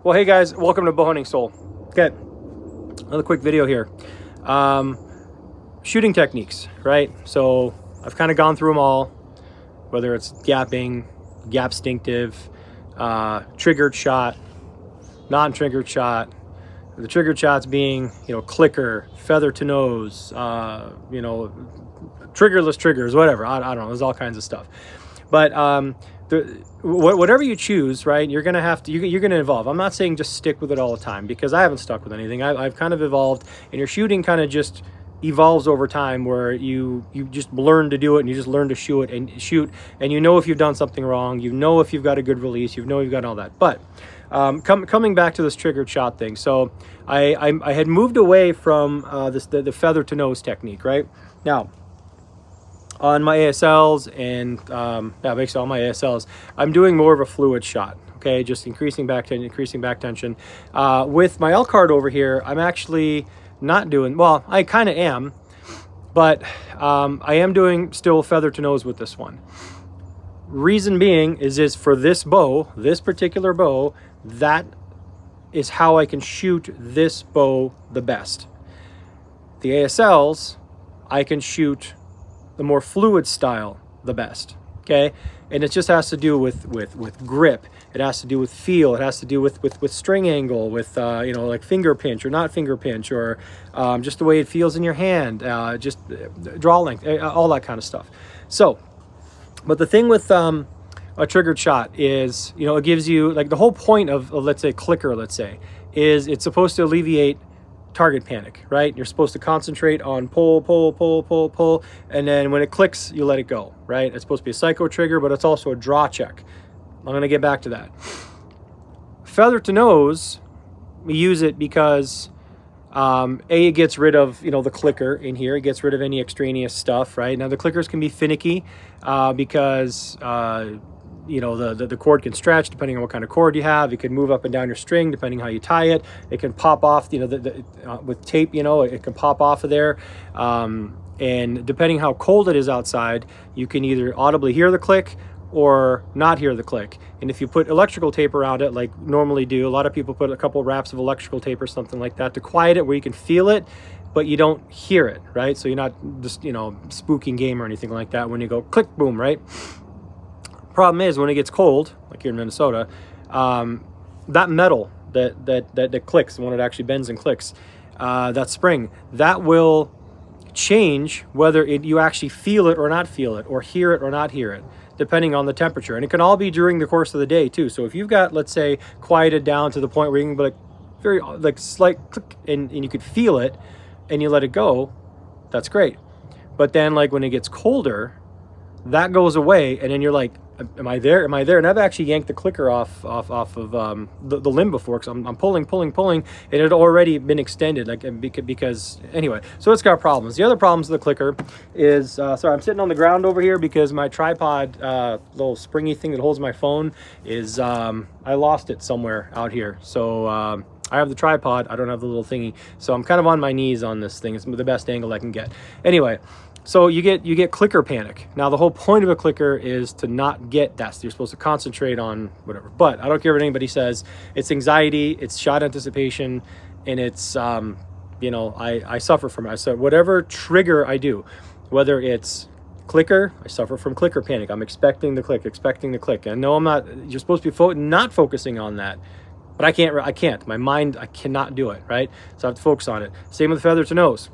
Well, hey guys, welcome to Bow Hunting Soul. Okay, another quick video here. Shooting techniques, right? So I've kind of gone through them all, whether it's gapping, gap stinctive, triggered shot, non-triggered shot. The triggered shots being, clicker, feather to nose, triggerless triggers, whatever. I don't know. There's all kinds of stuff. But whatever you choose, right, you're going to have to, you're going to evolve. I'm not saying just stick with it all the time, because I haven't stuck with anything. I've kind of evolved, and your shooting kind of just evolves over time, where you just learn to do it, and you just learn to shoot, and you know if you've done something wrong, you know if you've got a good release, you know you've got all that. But coming back to this triggered shot thing, so I had moved away from the feather to nose technique, right? Now, on my ASLs and basically all my ASLs, I'm doing more of a fluid shot. Okay, just increasing back tension. With my Elkhart over here, I'm actually not doing, well, I kind of am, but I am doing still feather to nose with this one. Reason being is for this bow, this particular bow, that is how I can shoot this bow the best. The ASLs, I can shoot the more fluid style the best. Okay, and it just has to do with grip. It has to do with feel. It has to do with string angle, with like finger pinch or not finger pinch, or just the way it feels in your hand, just draw length, all that kind of stuff. So, but the thing with a triggered shot is, it gives you, like, the whole point of let's say clicker, is it's supposed to alleviate target panic, right? You're supposed to concentrate on pull, and then when it clicks, you let it go, right? It's supposed to be a psycho trigger, but it's also a draw check. I'm going to get back to that. Feather to nose, we use it because it gets rid of, the clicker in here. It gets rid of any extraneous stuff, right? Now, the clickers can be finicky because the cord can stretch depending on what kind of cord you have. It can move up and down your string depending how you tie it. It can pop off, with tape, it can pop off of there. And depending how cold it is outside, you can either audibly hear the click or not hear the click. And if you put electrical tape around it, like normally do, a lot of people put a couple wraps of electrical tape or something like that to quiet it, where you can feel it, but you don't hear it, right? So you're not just, spooking game or anything like that when you go click, boom, right? Problem is, when it gets cold, like here in Minnesota, that metal that clicks, when it actually bends and clicks, that spring, that will change whether you actually feel it or not feel it, or hear it or not hear it, depending on the temperature. And it can all be during the course of the day too. So if you've got, let's say, quieted down to the point where you can be like very slight click, and you could feel it, and you let it go, that's great. But then, like, when it gets colder, that goes away, and then you're like, am I there? And I've actually yanked the clicker off of the limb before, because I'm pulling, and it had already been extended, because anyway, so it's got problems. The other problems with the clicker is, sorry, I'm sitting on the ground over here because my tripod, little springy thing that holds my phone, is I lost it somewhere out here. So I have the tripod, I don't have the little thingy, so I'm kind of on my knees on this thing. It's the best angle I can get. Anyway, so you get clicker panic. Now, the whole point of a clicker is to not get that. You're supposed to concentrate on whatever. But I don't care what anybody says. It's anxiety, it's shot anticipation, and it's, I suffer from it. So whatever trigger I do, whether it's clicker, I suffer from clicker panic. I'm expecting the click. And no, I'm not. You're supposed to be not focusing on that. But I can't. My mind, I cannot do it, right? So I have to focus on it. Same with feather to nose.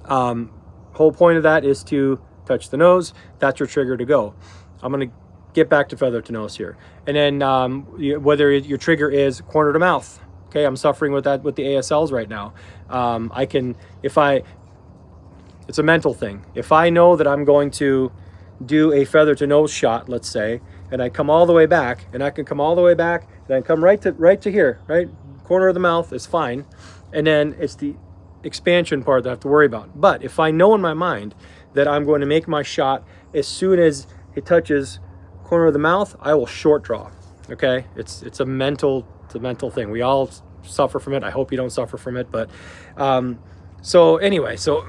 Whole point of that is to touch the nose. That's your trigger to go. I'm going to get back to feather to nose here. And then whether your trigger is corner to mouth. Okay, I'm suffering with that with the ASLs right now. It's a mental thing. If I know that I'm going to do a feather to nose shot, let's say, and I come all the way back, and I can come all the way back, and I come right to here, right? Corner of the mouth is fine. And then it's the expansion part that I have to worry about. But if I know in my mind that I'm going to make my shot as soon as it touches corner of the mouth, I will short draw. Okay, it's a mental thing. We all suffer from it. I hope you don't suffer from it. But so anyway, so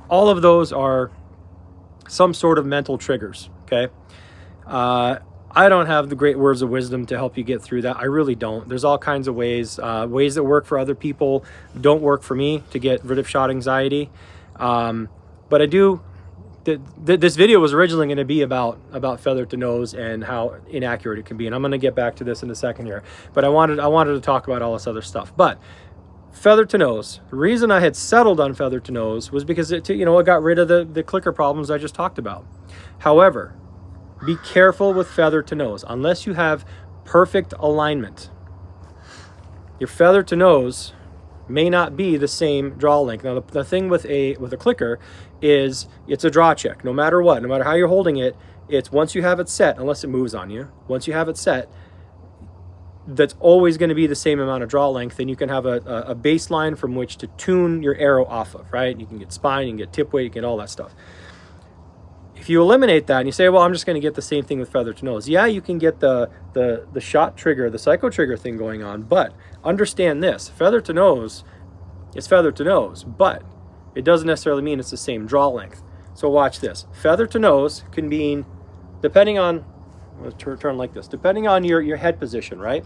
all of those are some sort of mental triggers. Okay, I don't have the great words of wisdom to help you get through that. I really don't. There's all kinds of ways. Ways that work for other people don't work for me to get rid of shot anxiety. But I do. This video was originally going to be about feather to nose and how inaccurate it can be, and I'm going to get back to this in a second here. But I wanted to talk about all this other stuff. But feather to nose. The reason I had settled on feather to nose was because it got rid of the clicker problems I just talked about. However, be careful with feather to nose unless you have perfect alignment. Your feather to nose may not be the same draw length. Now the thing with a clicker is it's a draw check. No matter what, no matter how you're holding it, it's once you have it set, unless it moves on you, once you have it set, that's always going to be the same amount of draw length, and you can have a baseline from which to tune your arrow off of, right? You can get spine, you can get tip weight, you can get all that stuff. If you eliminate that and you say, well, I'm just going to get the same thing with feather to nose. Yeah, you can get the shot trigger, the psycho trigger thing going on, but understand this, feather to nose is feather to nose, but it doesn't necessarily mean it's the same draw length. So watch this. Feather to nose can mean, depending on, let's turn like this, depending on your head position, right?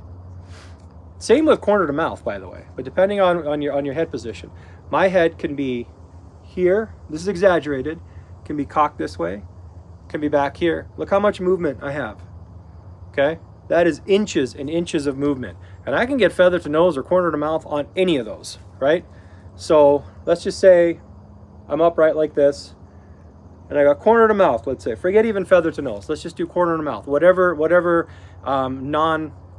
Same with corner to mouth, by the way, but depending on your head position. My head can be here, this is exaggerated, can be cocked this way, can be back here. Look how much movement I have, okay? That is inches and inches of movement. And I can get feather to nose or corner to mouth on any of those, right? So let's just say I'm upright like this, and I got corner to mouth, let's say. Forget even feather to nose. Let's just do corner to mouth. Whatever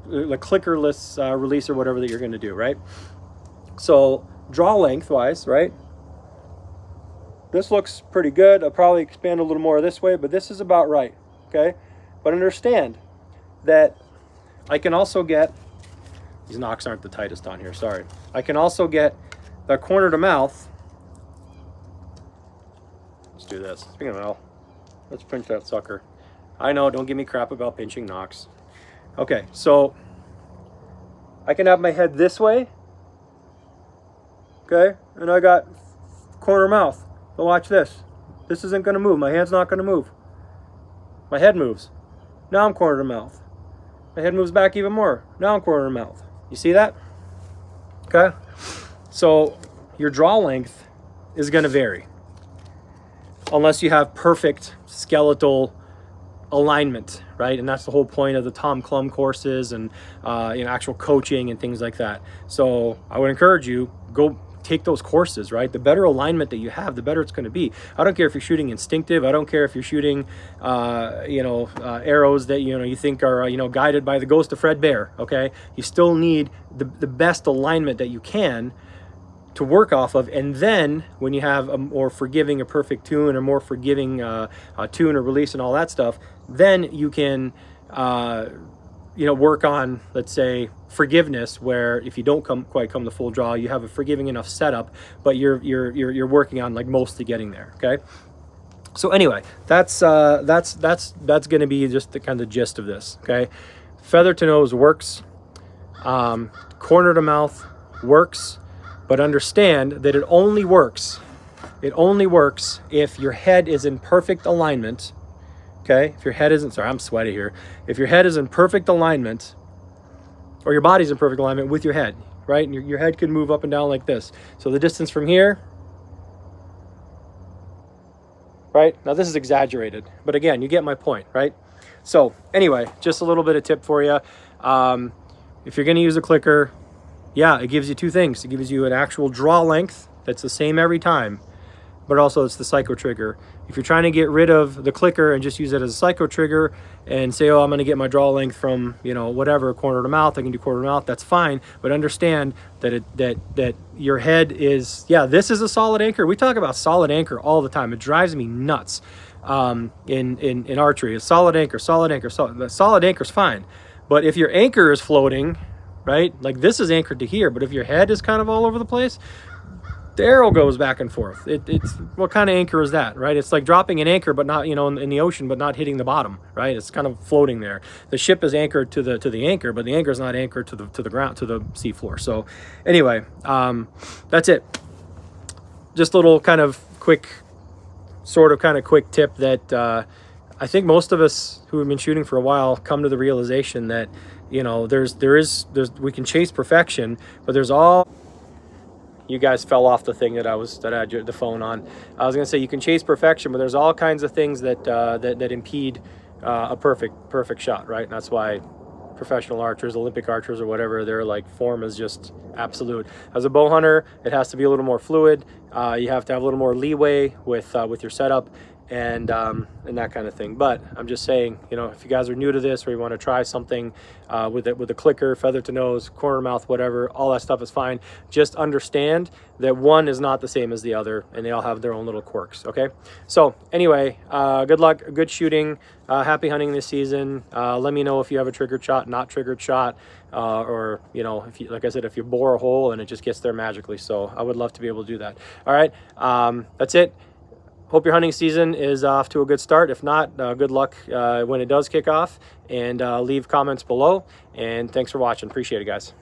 clickerless release or whatever that you're going to do, right? So draw lengthwise, right? This looks pretty good. I'll probably expand a little more this way, but this is about right, okay? But understand that I can also get, these knocks aren't the tightest on here, sorry. I can also get the corner to mouth. Let's do this. Speaking of L, let's pinch that sucker. I know, don't give me crap about pinching knocks. Okay, so I can have my head this way, okay? And I got corner mouth. But watch this. This isn't going to move. My hand's not going to move. My head moves. Now I'm corner to mouth. My head moves back even more. Now I'm corner to mouth. You see that? Okay? So your draw length is going to vary. Unless you have perfect skeletal alignment, right? And that's the whole point of the Tom Clum courses and actual coaching and things like that. So I would encourage you, go take those courses, right? The better alignment that you have, the better it's going to be. I don't care if you're shooting instinctive. I don't care if you're shooting, arrows that, you think are, guided by the ghost of Fred Bear, okay? You still need the best alignment that you can to work off of. And then when you have a more forgiving, a perfect tune, or more forgiving tune or release and all that stuff, then you can, work on, let's say, forgiveness, where if you don't quite come to full draw, you have a forgiving enough setup, but you're working on like mostly getting there. Okay. So anyway, that's going to be just the kind of gist of this. Okay. Feather to nose works. Corner to mouth works, but understand that it only works if your head is in perfect alignment. Okay, if your head isn't, sorry, I'm sweaty here. If your head is in perfect alignment, or your body's in perfect alignment with your head, right? And your head can move up and down like this. So the distance from here, right? Now this is exaggerated, but again, you get my point, right? So anyway, just a little bit of tip for you. If you're gonna use a clicker, yeah, it gives you two things. It gives you an actual draw length that's the same every time, but also it's the psycho trigger. If you're trying to get rid of the clicker and just use it as a psycho trigger and say, oh, I'm going to get my draw length from, whatever, corner to mouth, I can do corner to mouth, that's fine. But understand that that your head is, this is a solid anchor. We talk about solid anchor all the time. It drives me nuts in archery. A solid anchor. Solid anchor's fine. But if your anchor is floating, right, like this is anchored to here, but if your head is kind of all over the place, the arrow goes back and forth. It's what kind of anchor is that, right? It's like dropping an anchor, but not, in the ocean, but not hitting the bottom, right? It's kind of floating there. The ship is anchored to the anchor, but the anchor is not anchored to the ground, to the seafloor. So anyway, that's it. Just a little kind of quick tip that I think most of us who have been shooting for a while come to the realization that, you know, we can chase perfection, but there's all, you guys fell off the thing that I had the phone on. I was gonna say you can chase perfection, but there's all kinds of things that that impede a perfect shot, right? And that's why professional archers, Olympic archers, or whatever, their like form is just absolute. As a bow hunter, it has to be a little more fluid. You have to have a little more leeway with your setup, and that kind of thing. But I'm just saying, you know, if you guys are new to this, or you want to try something with a clicker, feather to nose, corner mouth, whatever, all that stuff is fine. Just understand that one is not the same as the other, and they all have their own little quirks. Okay, so anyway, good luck, good shooting, happy hunting this season. Let me know if you have a triggered shot, not triggered shot, or, you know, if you, like I said, if you bore a hole and it just gets there magically. So I would love to be able to do that. All right, that's it. Hope your hunting season is off to a good start. If not, good luck when it does kick off, and leave comments below. And thanks for watching. Appreciate it, guys.